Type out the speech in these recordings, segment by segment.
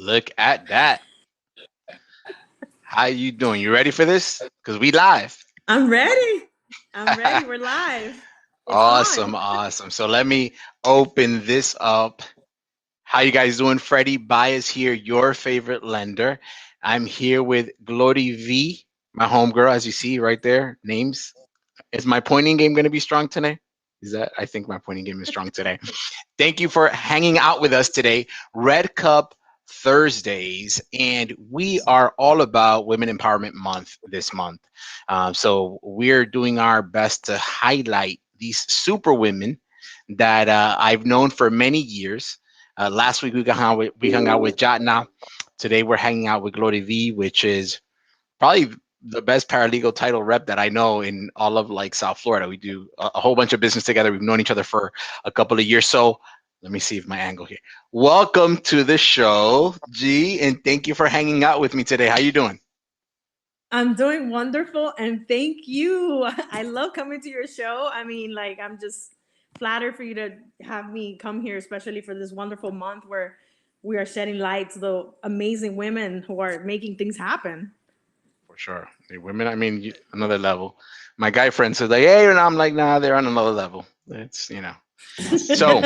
Look at that. How you doing? You ready for this? Because we live. I'm ready. I'm ready. We're live. It's Awesome, on. awesome. So let me open this up. How you guys doing? Freddie Bias here, your favorite lender. I'm here with Glorivi, my homegirl, as you see right there. Names. Is my pointing game going to be strong today? Is that? I think my pointing game is strong today. Thank you for hanging out with us today. Red Cup Thursdays, and we are all about Women Empowerment Month this month. So we're doing our best to highlight these super women that I've known for many years. Last week we hung out with Jatna. Today we're hanging out with Glory V, which is probably the best paralegal title rep that I know in all of like South Florida. We do a whole bunch of business together. We've known each other for a couple of years. So let me see if my angle here. Welcome to the show, G, and thank you for hanging out with me today. How you doing? I'm doing wonderful and thank you. I love coming to your show. I'm just flattered for you to have me come here, especially for this wonderful month where we are shedding light to the amazing women who are making things happen. For sure. The women, I mean, another level. My guy friend says like, hey, and I'm like, nah, they're on another level. It's. So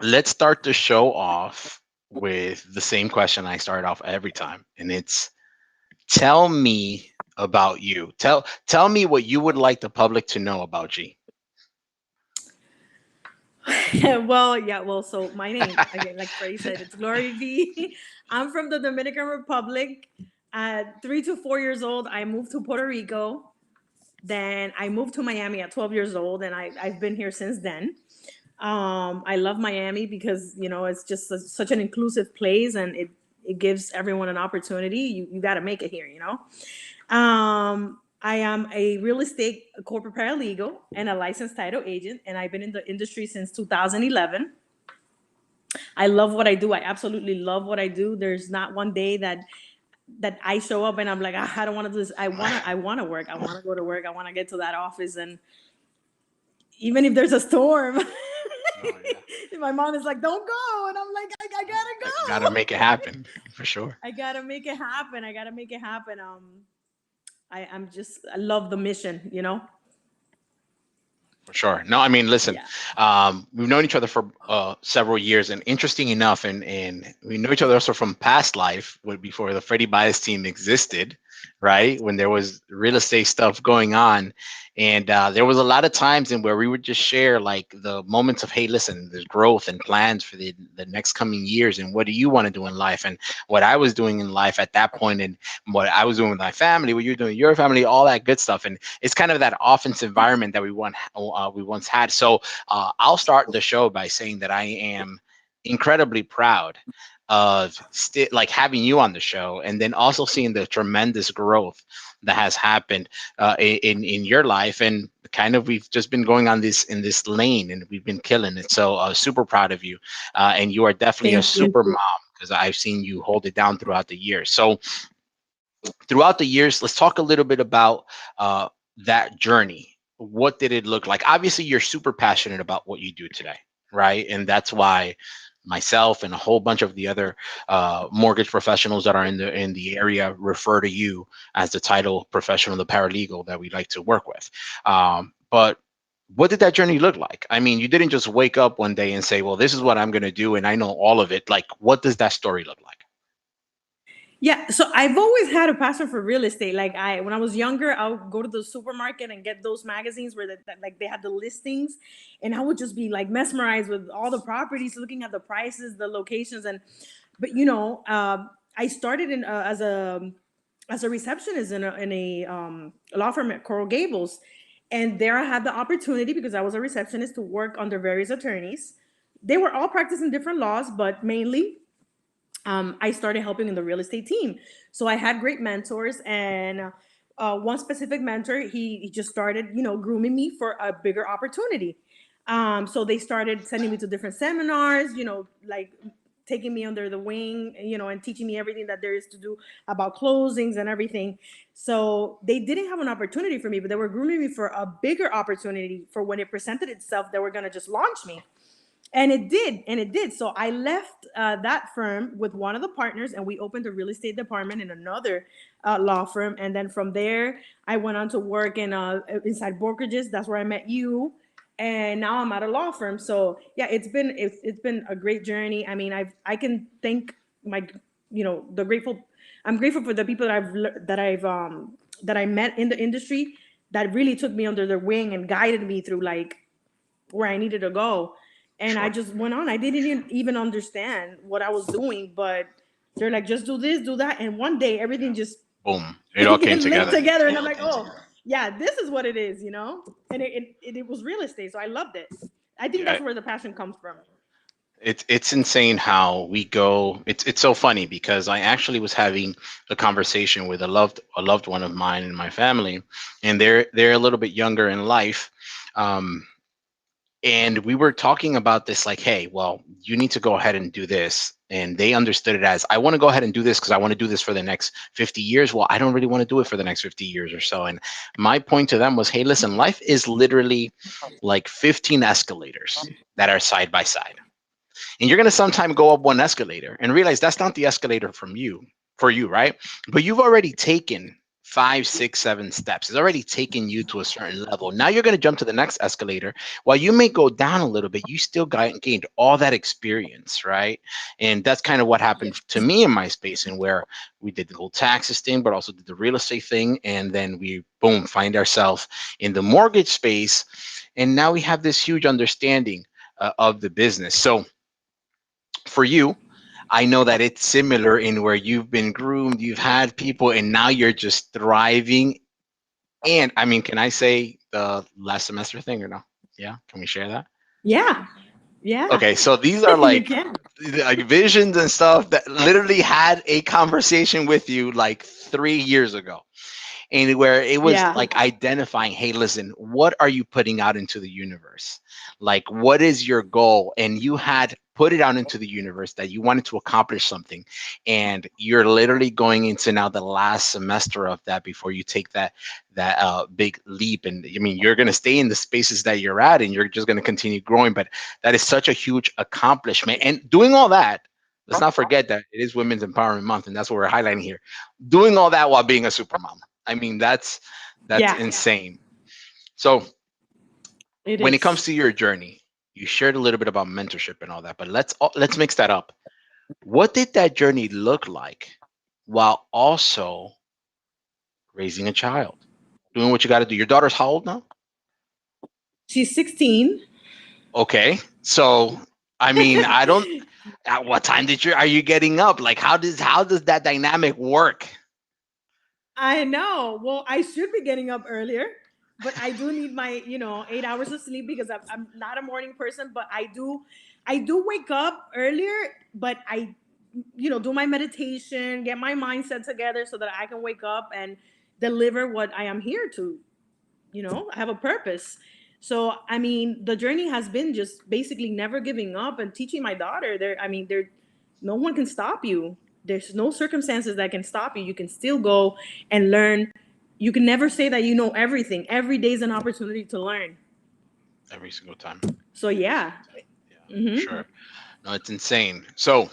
let's start the show off with the same question I start off every time, and it's tell me about you. Tell me what you would like the public to know about G. So my name, again, like Freddie said, it's Glory V. I'm from the Dominican Republic. At 3 to 4 years old, I moved to Puerto Rico. Then I moved to Miami at 12 years old, and I've been here since then. I love Miami because it's just such an inclusive place, and it gives everyone an opportunity. You got to make it here. I am a real estate corporate paralegal and a licensed title agent, and I've been in the industry since 2011. I love what I do. I absolutely love what I do. There's not one day that I show up and I'm like, I don't want to do this. I want to work. I want to go to work. I want to get to that office, and even if there's a storm, Oh yeah, my mom is like, "Don't go," and I'm like, "I gotta gotta go. make it happen for sure. I gotta make it happen. I gotta make it happen." I love the mission. For sure. No, I mean, listen, Yeah. we've known each other for several years, and interesting enough, and we know each other also from past life, before the Freddie Bias team existed, right? When there was real estate stuff going on, and there was a lot of times in where we would just share like the moments of, hey, listen, there's growth and plans for the next coming years, and what do you want to do in life, and what I was doing in life at that point, and what I was doing with my family, what you're doing with your family, all that good stuff, and it's kind of that office environment that we once had. So I'll start the show by saying that I am incredibly proud of like having you on the show, and then also seeing the tremendous growth that has happened in your life, and kind of we've just been going on this in this lane, and we've been killing it. So super proud of you, and you are definitely a Thank you. super mom because I've seen you hold it down throughout the years. So throughout the years, let's talk a little bit about that journey. What did it look like? Obviously, you're super passionate about what you do today, right? And that's why myself and a whole bunch of the other mortgage professionals that are in the area refer to you as the title professional, the paralegal that we like to work with. But what did that journey look like? I mean, you didn't just wake up one day and say, "Well, this is what I'm going to do," and I know all of it. Like, what does that story look like? Yeah, so I've always had a passion for real estate. When I was younger, I would go to the supermarket and get those magazines where like they had the listings, and I would just be like mesmerized with all the properties, looking at the prices, the locations, but I started as a receptionist in a law firm at Coral Gables, and there I had the opportunity because I was a receptionist to work under various attorneys. They were all practicing different laws, but mainly I started helping in the real estate team. So I had great mentors, and one specific mentor, he just started, grooming me for a bigger opportunity. So they started sending me to different seminars, like taking me under the wing, and teaching me everything that there is to do about closings and everything. So they didn't have an opportunity for me, but they were grooming me for a bigger opportunity for when it presented itself. They were going to just launch me. And it did. So I left that firm with one of the partners, and we opened a real estate department in another law firm. And then from there, I went on to work in inside brokerages. That's where I met you. And now I'm at a law firm. So yeah, it's been a great journey. I mean, I can thank my, the grateful. I'm grateful for the people that I met in the industry that really took me under their wing and guided me through like where I needed to go. And I Sure. just went on. I didn't even understand what I was doing, but they're like, just do this, do that. And one day everything Yeah. just Boom. It all came linked together. together. And I'm like, oh, yeah, this is what it is. And it was real estate. So I loved it. I think Yeah. that's where the passion comes from. It's insane how we go. It's so funny because I actually was having a conversation with a loved one of mine in my family, and they're a little bit younger in life. Um, and we were talking about this like, hey, well, you need to go ahead and do this. And they understood it as, I want to go ahead and do this because I want to do this for the next 50 years. Well, I don't really want to do it for the next 50 years or so. And my point to them was, hey, listen, life is literally like 15 escalators that are side by side, and you're going to sometime go up one escalator and realize that's not the escalator for you, right? But you've already taken 5, 6, 7 steps. It's already taken you to a certain level. Now you're going to jump to the next escalator. While you may go down a little bit, you still gained all that experience, right? And that's kind of what happened to me in my space, and where we did the whole taxes thing, but also did the real estate thing, and then we boom find ourselves in the mortgage space, and now we have this huge understanding of the business. So for you, I know that it's similar in where you've been groomed, you've had people, and now you're just thriving. And I mean, can I say the last semester thing or no? Yeah, can we share that? Yeah. Yeah. Okay, so these are You like can. visions and stuff that literally had a conversation with you like 3 years ago, and where it was Yeah. like identifying, hey, listen, what are you putting out into the universe? Like, what is your goal? And you had put it out into the universe that you wanted to accomplish something, and you're literally going into now the last semester of that before you take that big leap. And I mean, you're going to stay in the spaces that you're at, and you're just going to continue growing. But that is such a huge accomplishment, and doing all that, let's not forget that it is Women's Empowerment Month, and that's what we're highlighting here. Doing all that while being a super mom. I mean, that's Yeah. insane. So It when it comes is. to your journey, you shared a little bit about mentorship and all that, but let's mix that up. What did that journey look like while also raising a child, doing what you got to do? Your daughter's how old now? She's 16. Okay, so I mean, I don't. At what time are you getting up? Like, how does that dynamic work? I know. Well, I should be getting up earlier, but I do need my, 8 hours of sleep because I'm not a morning person, but I do wake up earlier, but I, do my meditation, get my mindset together so that I can wake up and deliver what I am here to. I have a purpose. So I mean, the journey has been just basically never giving up and teaching my daughter. There, no one can stop you. There's no circumstances that can stop you. You can still go and learn. You can never say that you know everything. Every day is an opportunity to learn. Every single time. So yeah. Yeah, for Mm-hmm. sure. No, it's insane. So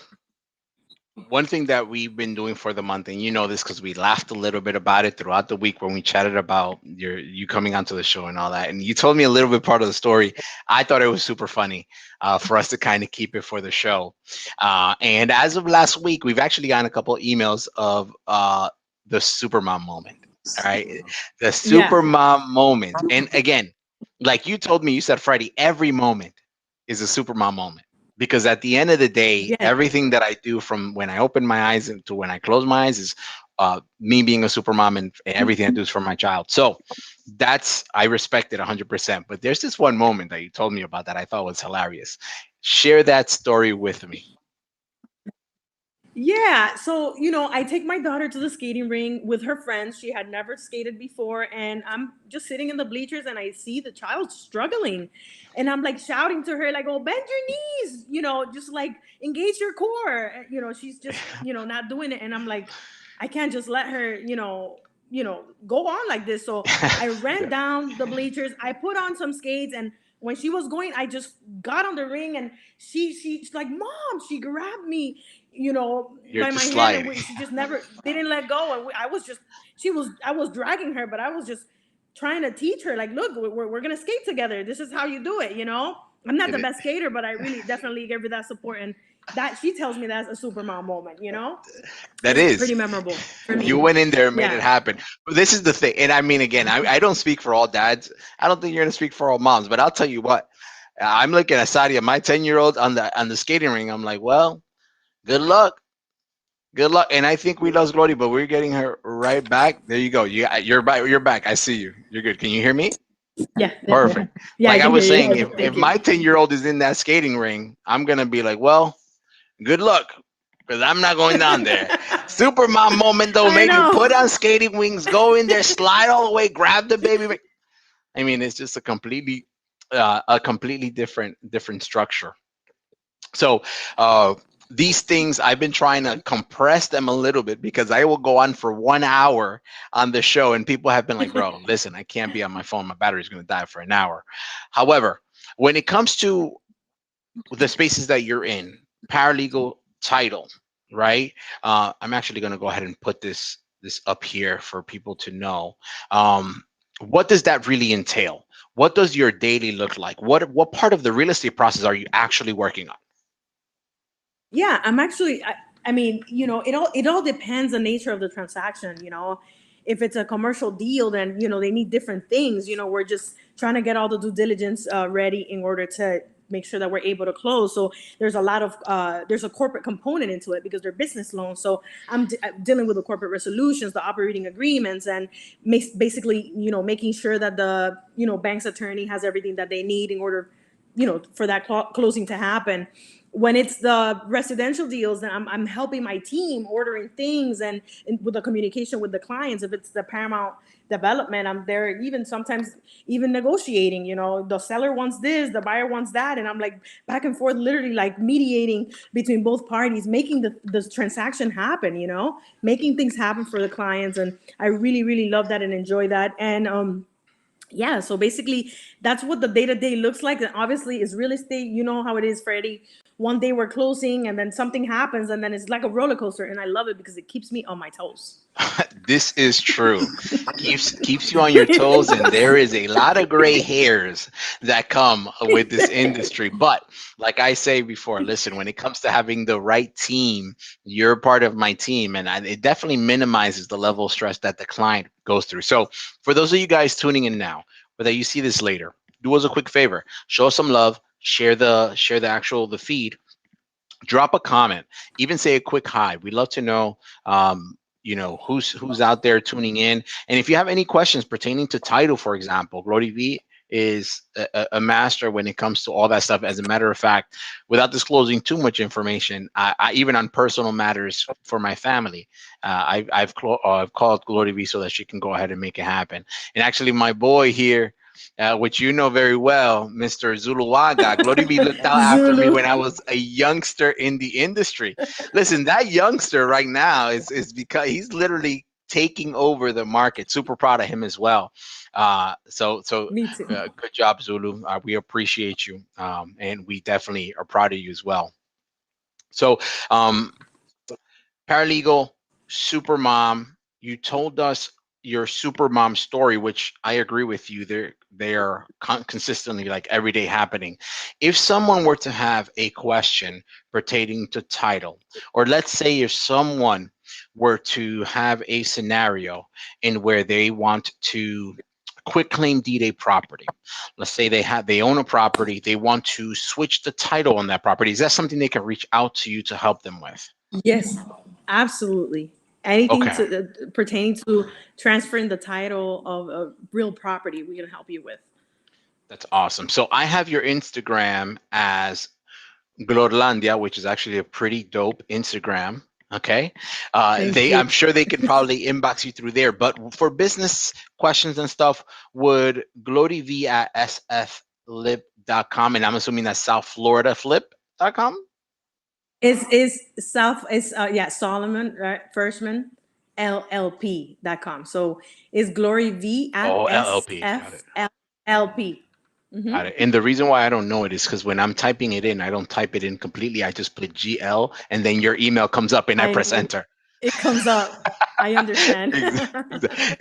one thing that we've been doing for the month, and you know this because we laughed a little bit about it throughout the week when we chatted about you coming onto the show and all that, and you told me a little bit part of the story. I thought it was super funny for us to kind of keep it for the show. And as of last week, we've actually gotten a couple emails of the supermom moment. All right, the Yeah. supermom moment, and again, like you told me, you said Freddie, every moment is a supermom moment, because at the end of the day, Yeah. everything that I do from when I open my eyes to when I close my eyes is me being a super mom, and everything I do is for my child. So that's, I respect it 100%. But there's this one moment that you told me about that I thought was hilarious. Share that story with me. Yeah, so I take my daughter to the skating ring with her friends. She had never skated before, and I'm just sitting in the bleachers and I see the child struggling. And I'm like shouting to her, like, oh, bend your knees, just like engage your core. She's just, not doing it. And I'm like, I can't just let her, go on like this. So I ran Yeah. down the bleachers, I put on some skates, and when she was going, I just got on the ring, and she's like, "Mom," she grabbed me, You're by my just hand, and sliding. she just never didn't let go. And I was dragging her, but I was just trying to teach her, like, look, we're gonna skate together. This is how you do it. I'm not the It, best skater, but I really definitely give her that support, and that she tells me that's a super mom moment. that It's is. pretty memorable for You me. went in there and made it Yeah. happen. But this is the thing. And I mean, again, I don't speak for all dads. I don't think you're going to speak for all moms. But I'll tell you what. I'm looking at Sadia, my 10-year-old on the skating ring. I'm like, well, good luck. Good luck. And I think we lost Glory, but we're getting her right back. There you go. You're back. You're back. I see you. You're good. Can you hear me? Yeah. Perfect. Yeah, I Like I can hear was you. saying, Okay, if thank you. my 10-year-old is in that skating ring, I'm going to be like, well, good luck, because I'm not going down there. Super mom moment though, I made you know. put on skating wings, go in there, slide all the way, grab the baby. I mean, it's just a completely different structure. So these things I've been trying to compress them a little bit because I will go on for 1 hour on the show, and people have been like, "Bro, listen, I can't be on my phone. My battery's going to die for an hour." However, when it comes to the spaces that you're in, paralegal title, right? I'm actually going to go ahead and put this up here for people to know. Um, what does that really entail? What does your daily look like? What part of the real estate process are you actually working on? Yeah, I'm actually. I mean, it all depends on the nature of the transaction. If it's a commercial deal, then they need different things. We're just trying to get all the due diligence ready in order to make sure that we're able to close. So there's a corporate component into it because they're business loans. So I'm dealing with the corporate resolutions, the operating agreements, and basically making sure that the bank's attorney has everything that they need in order for that closing to happen. When it's the residential deals, then I'm helping my team ordering things, and with the communication with the clients. If it's the Paramount development, I'm there even sometimes even negotiating. The seller wants this, the buyer wants that, and I'm like back and forth, literally like mediating between both parties, making the transaction happen. Making things happen for the clients, and I really really love that and enjoy that. And yeah, so basically that's what the day-to-day looks like. And obviously it's real estate, you know how it is, Freddie. One day we're closing, and then something happens, and then it's like a roller coaster, and I love it because it keeps me on my toes. This is true. Keeps you on your toes, and there is a lot of gray hairs that come with this industry. But like I say before, listen, when it comes to having the right team, you're part of my team, and it definitely minimizes the level of stress that the client goes through. So for those of you guys tuning in now, whether you see this later, do us a quick favor, show us some love, share the feed, drop a comment, even say a quick hi. We'd love to know, who's out there tuning in. And if you have any questions pertaining to title, for example, Glorivi is a master when it comes to all that stuff. As a matter of fact, without disclosing too much information, I even on personal matters for my family, I've called Glorivi so that she can go ahead and make it happen. And actually, my boy here, which you know very well, Mr. Zuluaga. Glorivi looked out after me Zulu. when I was a youngster in the industry. Listen, that youngster right now is because he's literally taking over the market. Super proud of him as well. Me too. Good job, Zulu. We appreciate you, and we definitely are proud of you as well. So, um, paralegal, super mom. You told us your super mom story, which I agree with you. They are consistently like everyday happening. If someone were to have a question pertaining to title, or let's say if someone were to have a scenario in where they want to quick claim deed a property, let's say they own a property, they want to switch the title on that property, is that something they can reach out to you to help them with? Yes, absolutely. Anything Okay, to pertaining to transferring the title of a real property, we can help you with. that's awesome. So I have your Instagram as Glorlandia, which is actually a pretty dope Instagram. Okay, Thank I'm you. sure they can probably inbox you through there. But for business questions and stuff, would Gloriv at sflip.com, and I'm assuming that's South Florida Flip.com. Is South is yeah, Solomon, right? Firstman LLP.com. So it's Glory V at Oh, LLP, got it. SFLP. Got it. And the reason why I don't know it is because when I'm typing it in, I don't type it in completely. I just put GL and then your email comes up and I I press know. enter. It comes up. I understand.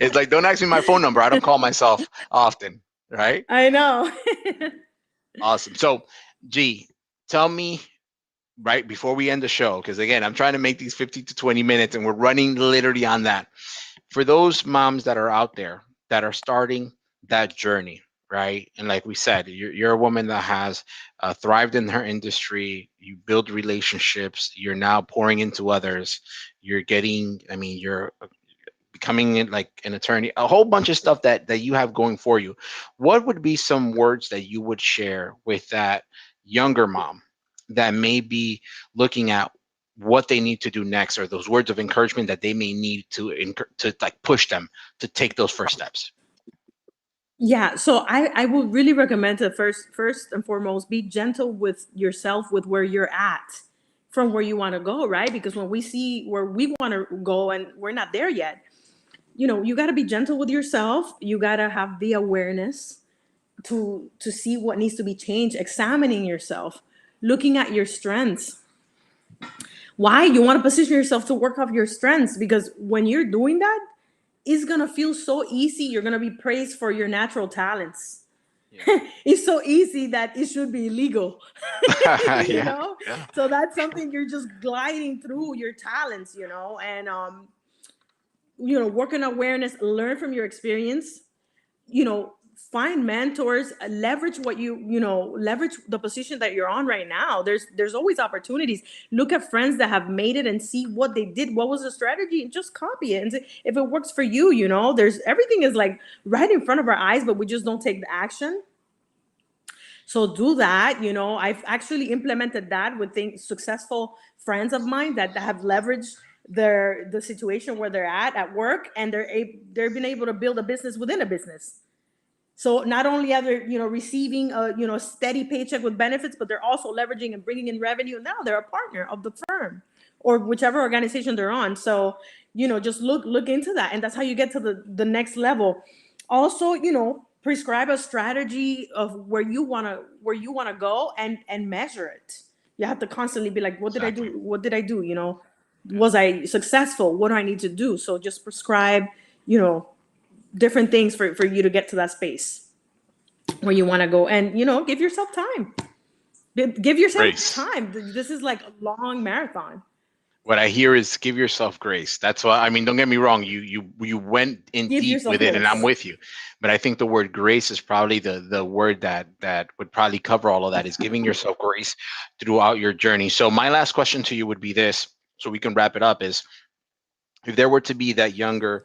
It's like, don't ask me my phone number. I don't call myself often, right? I know. Awesome. So, G, tell me right before we end the show, because again, I'm trying to make these 50 to 20 minutes and we're running literally on that. For those moms that are out there that are starting that journey, right? And like we said, you're a woman that has thrived in her industry. You build relationships. You're now pouring into others. You're getting, I mean, you're becoming like an attorney, a whole bunch of stuff that you have going for you. What would be some words that you would share with that younger mom that may be looking at what they need to do next, or those words of encouragement that they may need to like push them to take those first steps? Yeah, so I would really recommend to first and foremost be gentle with yourself with where you're at from where you want to go, right? Because when we see where we want to go and we're not there yet, you got to be gentle with yourself. You got to have the awareness to see what needs to be changed, examining yourself, looking at your strengths. Why you want to position yourself to work off your strengths, because when you're doing that, it's gonna feel so easy. You're gonna be praised for your natural talents. Yeah. It's so easy that it should be illegal. you Yeah. know Yeah. so that's something you're just gliding through your talents, and work on awareness, learn from your experience, find mentors, leverage what leverage the position that you're on right now. There's always opportunities. Look at friends that have made it and see what they did, what was the strategy, and just copy it and see if it works for you. There's everything is like right in front of our eyes, but we just don't take the action. So do that. I've actually implemented that with successful friends of mine that have leveraged the situation where they're at work, and they've been able to build a business within a business. So not only are they, receiving a steady paycheck with benefits, but they're also leveraging and bringing in revenue. Now they're a partner of the firm or whichever organization they're on. So just look into that, and that's how you get to the next level. Also, prescribe a strategy of where you wanna go, and measure it. You have to constantly be like, what did I Exactly. do? What did I do? Yeah. Was I successful? What do I need to do? So just prescribe, you know, different things for you to get to that space where you want to go, and give yourself time. Give yourself Grace. time. This is like a long marathon. What I hear is give yourself grace. That's why, I mean, don't get me wrong. You went in Give deep yourself with it, and I'm grace. with you. But I think the word grace is probably the word that would probably cover all of that, is giving yourself grace throughout your journey. So my last question to you would be this, so we can wrap it up, is if there were to be that younger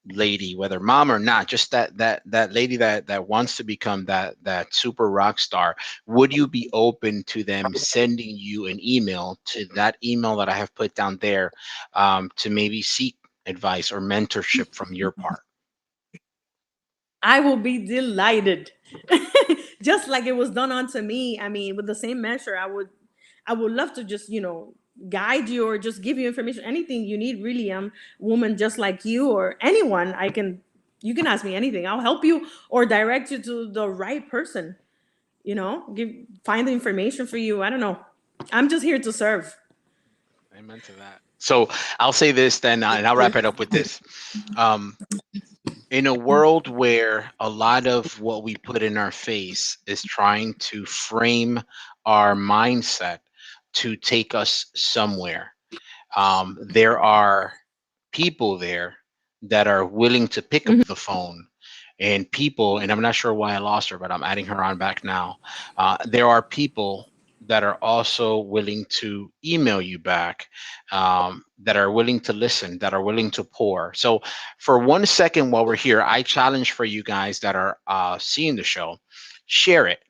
lady, whether mom or not, just that lady that wants to become that super rock star, would you be open to them sending you an email to that email that I have put down there, to maybe seek advice or mentorship from your part? I will be delighted. Just like it was done unto me. I mean, with the same measure, I would love to just, guide you or just give you information, anything you need, really. I'm a woman just like you or anyone. You can ask me anything. I'll help you or direct you to the right person, find the information for you. I don't know. I'm just here to serve. Amen to that. So I'll say this then, and I'll wrap it up with this. Um, in a world where a lot of what we put in our face is trying to frame our mindset to take us somewhere, there are people there that are willing to pick up Mhm. the phone, and people, and I'm not sure why I lost her, but I'm adding her on back now. There are people that are also willing to email you back, that are willing to listen, that are willing to pour. So for 1 second while we're here, I challenge for you guys that are seeing the show, share it.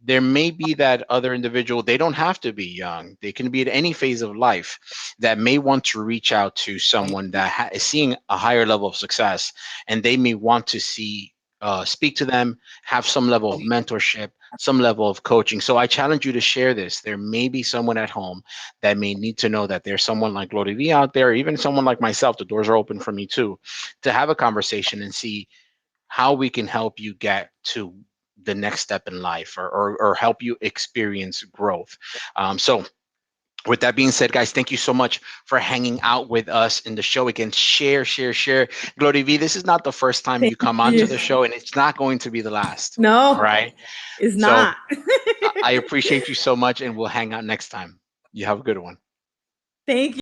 There may be that other individual, they don't have to be young, they can be at any phase of life, that may want to reach out to someone that is seeing a higher level of success, and they may want to speak to them, have some level of mentorship, some level of coaching. So I challenge you to share this. There may be someone at home that may need to know that there's someone like Glorivi out there, even someone like myself. The doors are open for me too, to have a conversation and see how we can help you get to the next step in life, or help you experience growth. So with that being said, guys, thank you so much for hanging out with us in the show. Again, share, share, share. Glory V, this is not the first time Thank you come onto you. the show, and it's not going to be the last. All No, right. it's So not. I appreciate you so much, and we'll hang out next time. You have a good one. Thank